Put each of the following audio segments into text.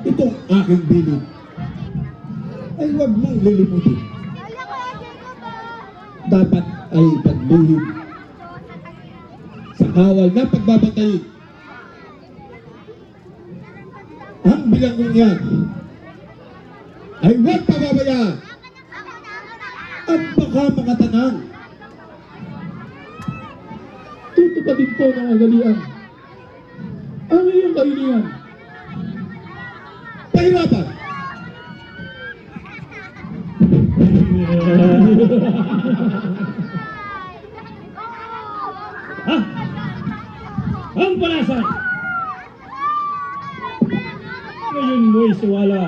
itong aking bilid ay huwag mong lilimutin. Dapat ay pagbuhid sa kawal na pagbabantay. Ang bilanggong yan ay huwag pababayaan at baka makatanang. Tutupadin po ng agalian ang iyong kahilingan. Pahirapan! Ha? Ang palasan! Ngayon mo isuwala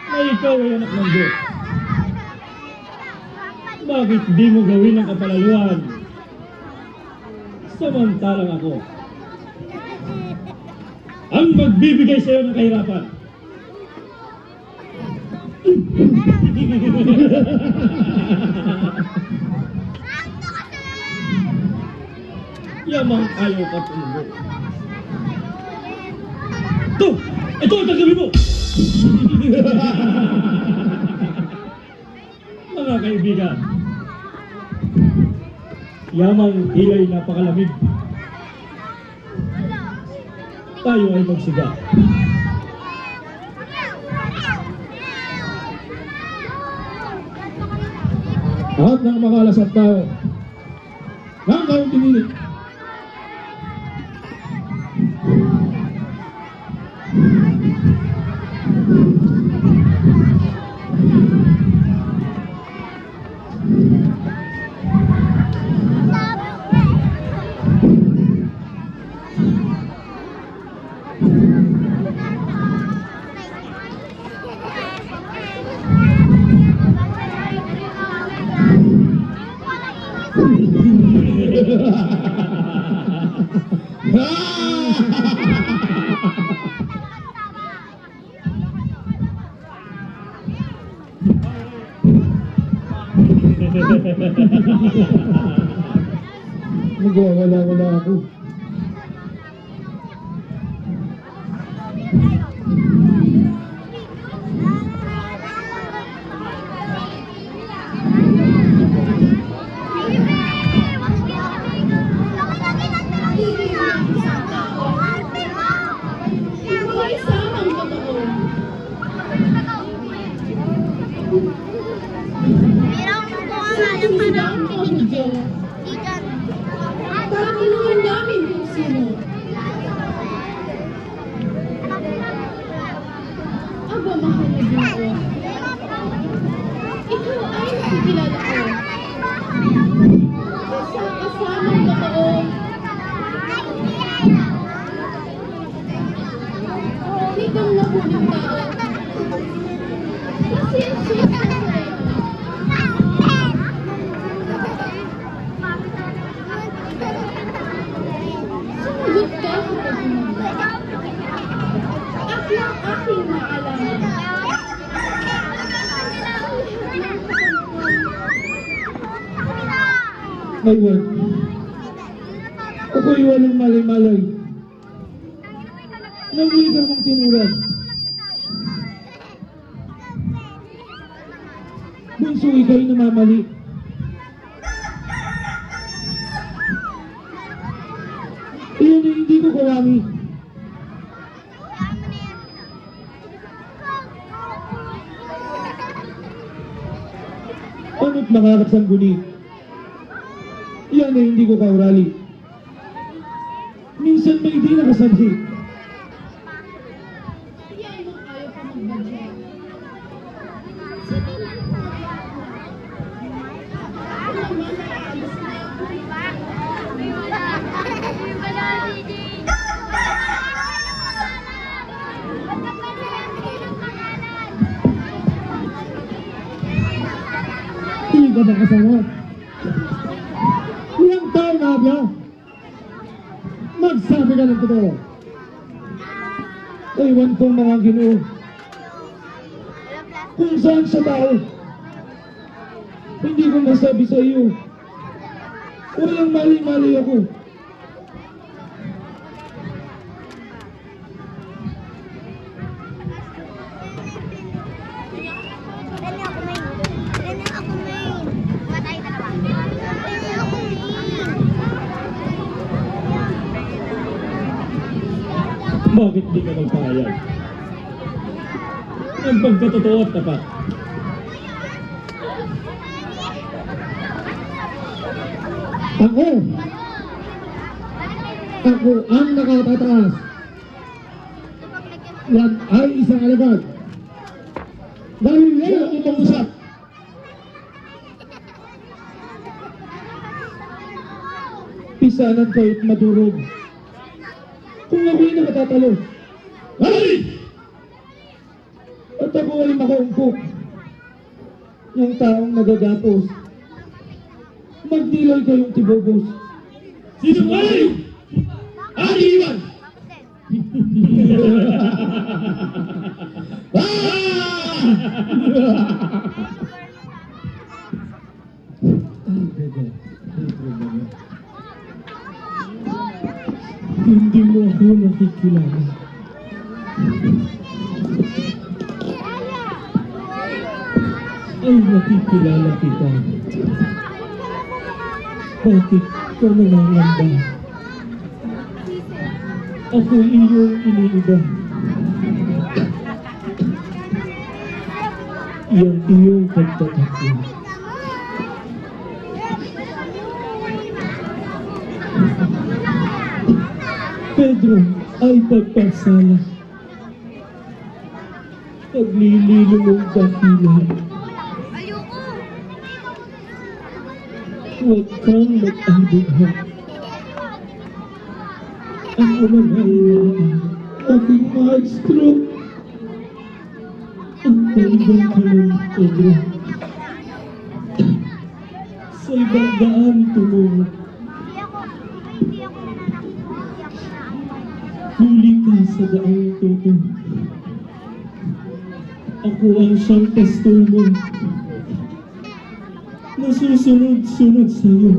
na ikaw ay anak ng Diyos. Bakit di mo gawin ang kapalaluan? Samantalang ako ang magbibigay sa iyo ng kahirapan. Yamang ayaw ka tumubo. Ito ang tagabi mo! Mga kaibigan, yamang hilay napakalamig. Tayo ay magsiga. At nang makalasap tayo ng kaunting-init, magwawala-wala ako. Parang inuman namin kung sino. Aba, mahal na Diyos. Ikaw ay nakikilala ko. Sa kasamang totoo. Hindi kang nakuling tao. Kasi ang sweet ng buhay. Sumagot ka kapag umagot. At yung aking maalaman. Aywan, ako'y walang malay-malay. Nanguli ka mong tinuran. Bunso, ikaw'y namamali. Iyan ay hindi ko kawami. Ano't makakasangguni? Iyan ay hindi ko kaurali. Minsan may di nakasabi. Yan mo ayaw pa magbadya. Ako naman nakaalis na ako. Hindi ka ba kasama? Ilang taon na abya? Magsabi ka ng totoo. Ewan ko mga Ginoo kung saan sa tao. Hindi ko masabi sa iyo. Walang mali-mali ako. Bakit di ka magpahayag? Ang pagkatotoo at tapat. Ako ang nakatataas. Yan ay isang alagad. Dahil yan ang pag-usap. Pisanan kayo't madurog. Kung ako'y nakatatalo. Ay! At ako ay makaumpok. Yung taong nagagapos. Magdilay kayong tibobos. Sinungaling! Adi Iwan! Hindi mo ako nakikilala. Ay, nakikilala kita. Bakit ka nangangamba? Ako iyong iniiba. Yang iyong pagtatakbo. Pedro ay pagpasala. Paglilino mong dakilan. Huwag kang mag-alibugha. Ako man ay aking maestro. Ang talibang ka ng Pedro. Sa ibang daan tumungo. Huli ka sa daang toto. Ako ang siyang pastol mo. Nasusunod-sunod sa'yo.